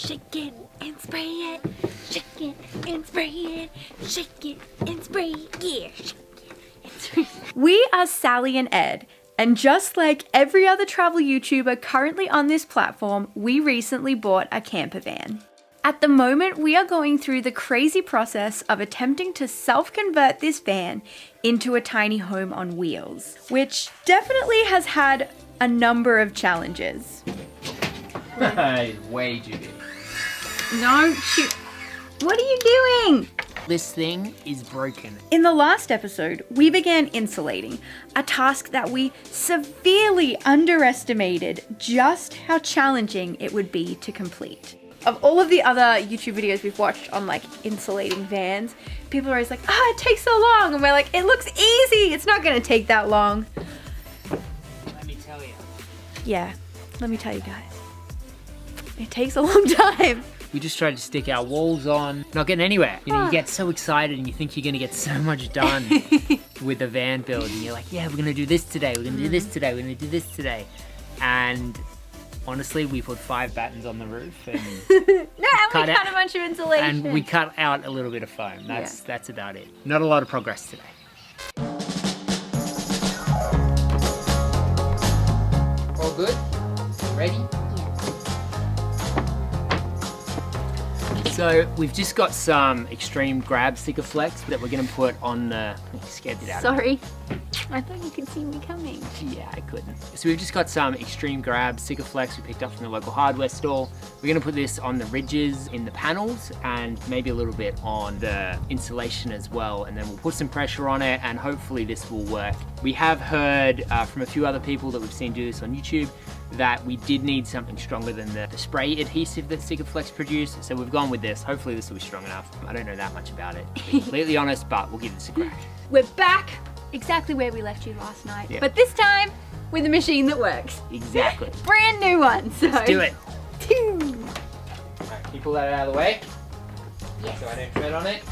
shake it and spray it, shake it and spray it, shake it and spray it, yeah, shake it and spray it. We are Sally and Ed, and just like every other travel YouTuber currently on this platform, we recently bought a camper van. At the moment, we are going through the crazy process of attempting to self-convert this van into a tiny home on wheels, which definitely has had a number of challenges. Way too big. Don't shoot. What are you doing? This thing is broken. In the last episode, we began insulating, a task that we severely underestimated just how challenging it would be to complete. Of all of the other YouTube videos we've watched on like insulating vans, people are always like, it takes so long. And we're like, it looks easy. It's not gonna take that long. Let me tell you. Yeah, let me tell you guys. It takes a long time. We just tried to stick our walls on, not getting anywhere. You know, you get so excited and you think you're gonna get so much done with a van build. And you're like, yeah, we're gonna do this today. We're gonna do this today. We're gonna do this today. And honestly, we put 5 battens on the roof and we cut a bunch of insulation. And we cut out a little bit of foam. That's about it. Not a lot of progress today. All good? Ready? So we've just got some extreme grab sticker flex that we're gonna put on the, scared it out. Sorry, I thought you could see me coming. Yeah, I couldn't. So we've just got some extreme grab sticker flex we picked up from the local hardware store. We're gonna put this on the ridges in the panels and maybe a little bit on the insulation as well. And then we'll put some pressure on it and hopefully this will work. We have heard from a few other people that we've seen do this on YouTube that we did need something stronger than the spray adhesive that Sticker Flex produced. So we've gone with this. Hopefully this will be strong enough. I don't know that much about it, to be completely honest, but we'll give this a crack. We're back exactly where we left you last night, Yep. but this time with a machine that works. Exactly. Brand new one, so. Let's do it. Two. All right, can you pull that out of the way? Yes. So I don't tread on it.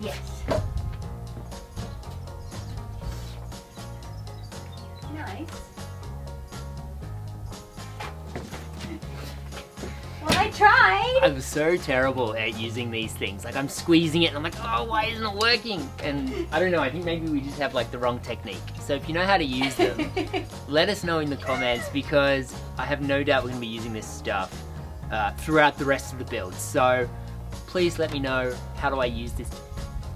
Yes. Nice. Well, I tried. I'm so terrible at using these things. Like I'm squeezing it and I'm like, oh, why isn't it working? And I don't know, I think maybe we just have like the wrong technique. So if you know how to use them, let us know in the comments because I have no doubt we're gonna be using this stuff throughout the rest of the build. So please let me know, how do I use this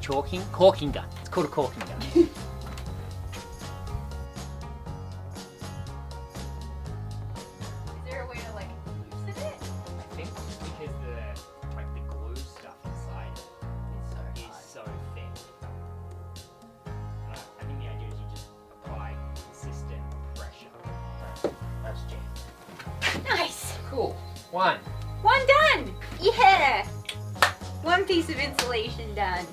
corking gun? It's called a corking gun. Nice. Cool. One done. Yeah. One piece of insulation done.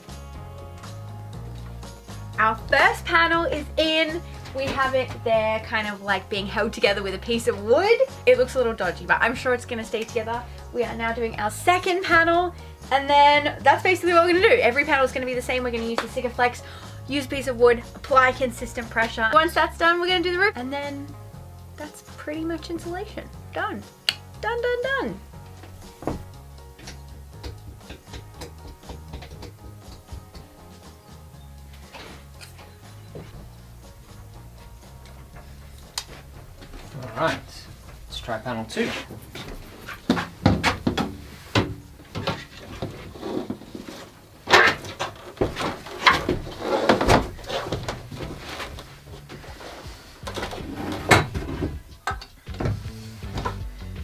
Our first panel is in. We have it there kind of like being held together with a piece of wood. It looks a little dodgy, but I'm sure it's gonna stay together. We are now doing our second panel, and then that's basically what we're gonna do. Every panel is gonna be the same. We're gonna use the Sticker Flex, use a piece of wood, apply consistent pressure. Once that's done, we're gonna do the roof, and then that's pretty much insulation. Done. Done, done, done. All right, let's try panel 2.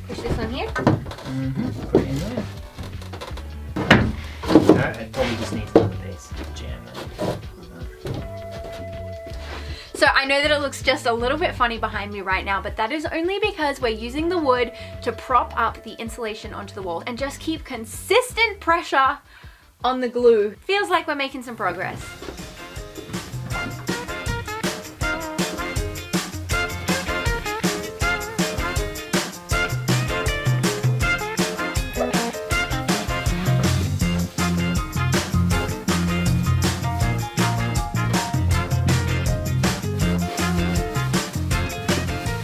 Push this one here. Put it in there. No, it probably just needs another piece. Jam that. So I know that it looks just a little bit funny behind me right now, but that is only because we're using the wood to prop up the insulation onto the wall and just keep consistent pressure on the glue. Feels like we're making some progress.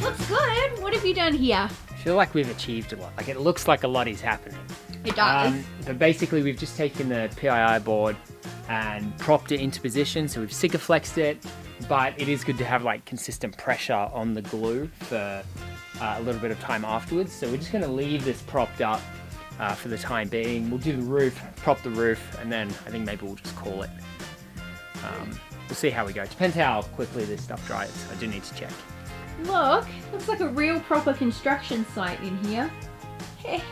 Looks good. What have you done here? feel like we've achieved a lot. Like it looks like a lot is happening. It does. But basically we've just taken the PII board and propped it into position. So we've Sikaflexed it, but it is good to have like consistent pressure on the glue for a little bit of time afterwards. So we're just gonna leave this propped up for the time being. We'll do the roof, prop the roof, and then I think maybe we'll just call it. We'll see how we go. Depends how quickly this stuff dries. I do need to check. Look, looks like a real proper construction site in here. Hey,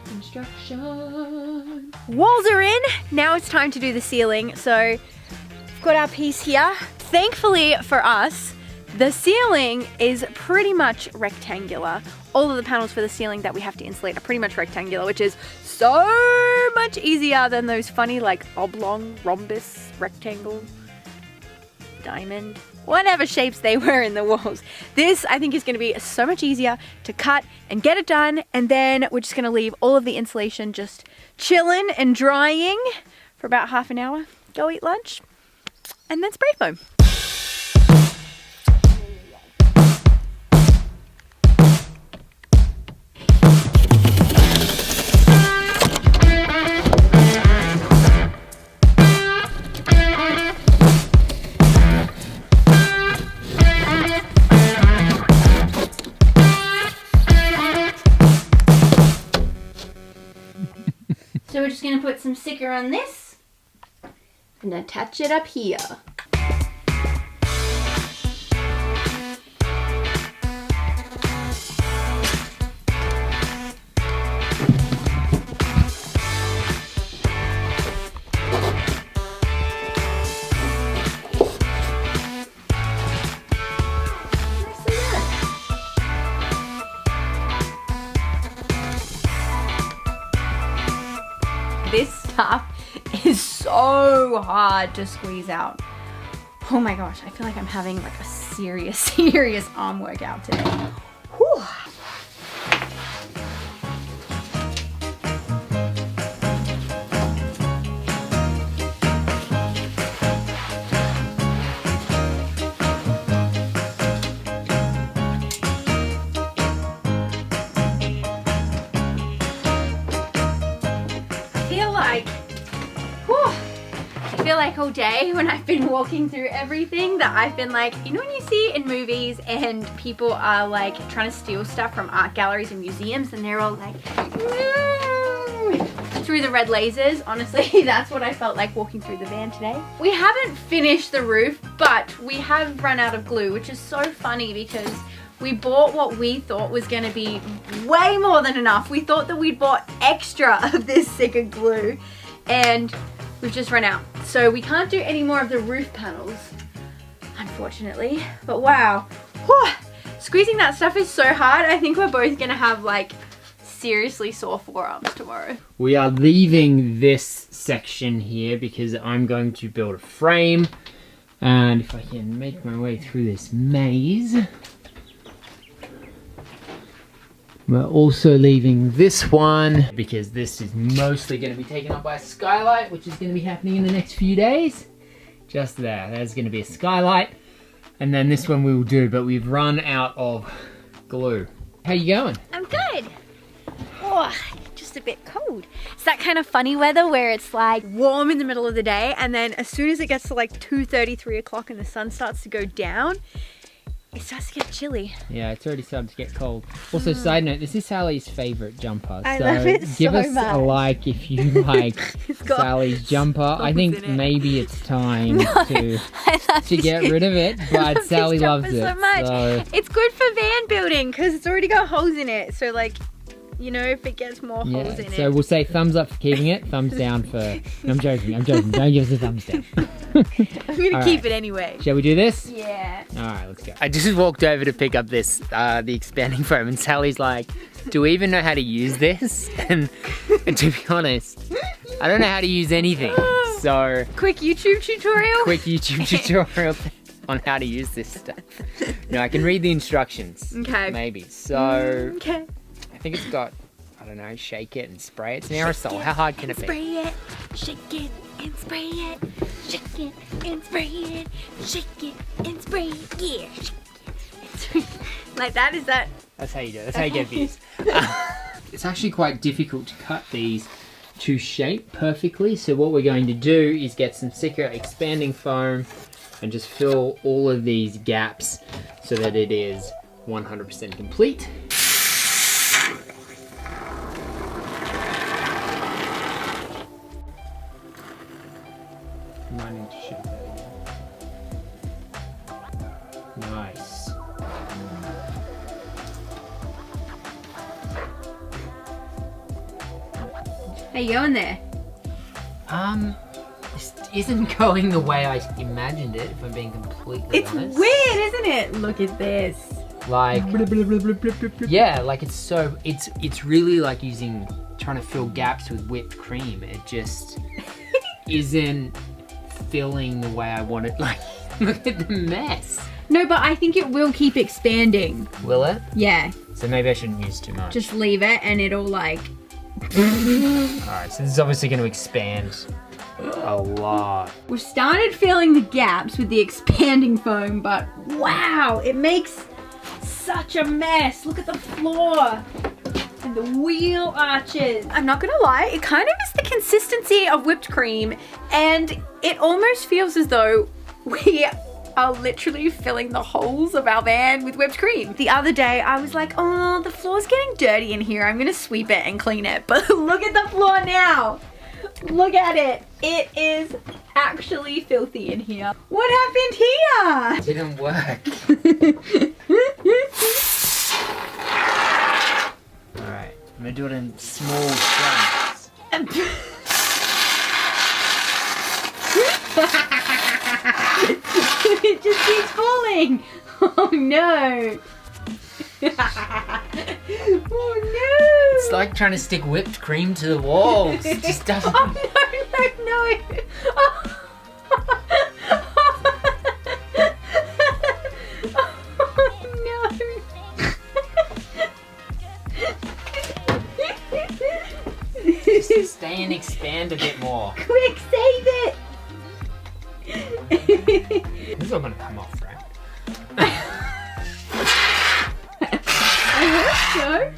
construction. Walls are in. Now it's time to do the ceiling. So we've got our piece here. Thankfully for us, the ceiling is pretty much rectangular. All of the panels for the ceiling that we have to insulate are pretty much rectangular, which is so much easier than those funny like oblong, rhombus, rectangle, diamond, whatever shapes they were in the walls. This I think is going to be so much easier to cut and get it done, and then we're just going to leave all of the insulation just chilling and drying for about half an hour, go eat lunch, and then spray foam. So we're just going to put some sticker on this and attach it up here. This stuff is so hard to squeeze out. Oh my gosh, I feel like I'm having like a serious arm workout today. Whew. I feel like all day when I've been walking through everything that I've been like, you know when you see in movies and people are like trying to steal stuff from art galleries and museums and they're all like through the red lasers? Honestly, that's what I felt like walking through the van today. We haven't finished the roof, but we have run out of glue, which is so funny because we bought what we thought was going to be way more than enough. We thought that we'd bought extra of this Sika glue and we've just run out. So we can't do any more of the roof panels, unfortunately. But wow, whew, squeezing that stuff is so hard. I think we're both going to have like seriously sore forearms tomorrow. We are leaving this section here because I'm going to build a frame. And if I can make my way through this maze. We're also leaving this one because this is mostly going to be taken up by a skylight, which is going to be happening in the next few days. Just there, there's going to be a skylight. And then this one we will do, but we've run out of glue. How you going? I'm good. Oh, just a bit cold. It's that kind of funny weather where it's like warm in the middle of the day and then as soon as it gets to like 2:30, 3 o'clock and the sun starts to go down, it starts to get chilly. Yeah, it's already starting to get cold. Also, side note, this is Sally's favourite jumper. I love it so give us much. a like if you like Sally's jumper. I think maybe it's time to get rid of it, but Sally loves it. So much. So. It's good for van building because it's already got holes in it. So like, you know, if it gets more holes in it. So we'll say thumbs up for keeping it, thumbs down for... No, I'm joking. Don't give us a thumbs down. I'm going to keep it anyway. Shall we do this? Yeah. Alright, let's go. I just walked over to pick up this, the expanding foam, and Sally's like, do we even know how to use this? And to be honest, I don't know how to use anything. So... Quick YouTube tutorial? Quick YouTube tutorial on how to use this stuff. No, I can read the instructions. Okay. Maybe. So... Okay. I think it's got, I don't know, shake it and spray it. It's an aerosol. How hard can it be? Spray it, shake it, and spray it. Shake it, and spray it. Shake it, and spray it. Yeah, shake it, and spray it. Like that? Is that? That's how you do it. That's how you get views. It's actually quite difficult to cut these to shape perfectly. So what we're going to do is get some thicker expanding foam and just fill all of these gaps so that it is 100% complete. Might need to shape that again. Nice. How you going there? This isn't going the way I imagined it, if I'm being completely It's honest. weird, isn't it? Look at this. Like, yeah, like it's really like trying to fill gaps with whipped cream. It just isn't filling the way I want it. Like, look at the mess. No, but I think it will keep expanding. Will it? Yeah. So maybe I shouldn't use too much. Just leave it and it'll like... Alright, so this is obviously going to expand a lot. We've started filling the gaps with the expanding foam, but wow, it makes such a mess. Look at the floor and the wheel arches. I'm not gonna lie, it kind of is the consistency of whipped cream, and it almost feels as though we are literally filling the holes of our van with whipped cream. The other day I was like, oh, the floor's getting dirty in here. I'm gonna sweep it and clean it. But look at the floor now. Look at it. It is actually filthy in here. What happened here? It didn't work. Alright, I'm gonna do it in small chunks. It just keeps falling. Oh no. Oh no. It's like trying to stick whipped cream to the walls. It just doesn't. Oh no. Oh no. Just stay and expand a bit more. Quick, save it. This is all gonna come off, right? I hope so.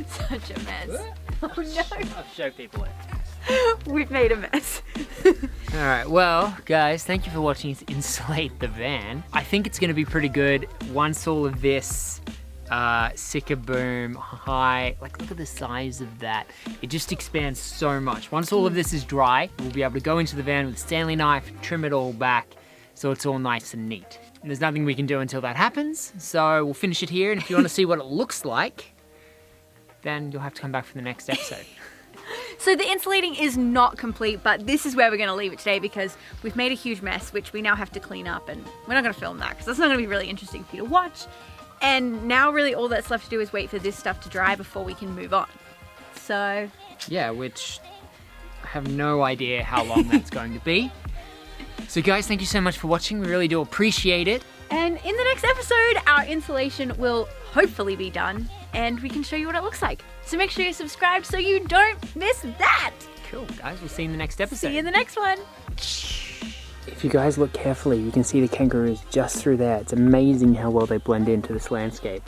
Such a mess. Oh no. I'll show people it. We've made a mess. Alright, well, guys, thank you for watching us insulate the van. I think it's gonna be pretty good once all of this Sika boom high, like look at the size of that. It just expands so much. Once all of this is dry, we'll be able to go into the van with a Stanley knife, trim it all back, so it's all nice and neat. And there's nothing we can do until that happens, so we'll finish it here, and if you want to see what it looks like, then you'll have to come back for the next episode. So the insulating is not complete, but this is where we're gonna leave it today because we've made a huge mess, which we now have to clean up, and we're not gonna film that because that's not gonna be really interesting for you to watch. And now really all that's left to do is wait for this stuff to dry before we can move on. So... yeah, which I have no idea how long that's going to be. So guys, thank you so much for watching. We really do appreciate it. And in the next episode, our insulation will hopefully be done and we can show you what it looks like. So make sure you're subscribed so you don't miss that. Cool, guys. We'll see you in the next episode. See you in the next one. If you guys look carefully, you can see the kangaroos just through there. It's amazing how well they blend into this landscape.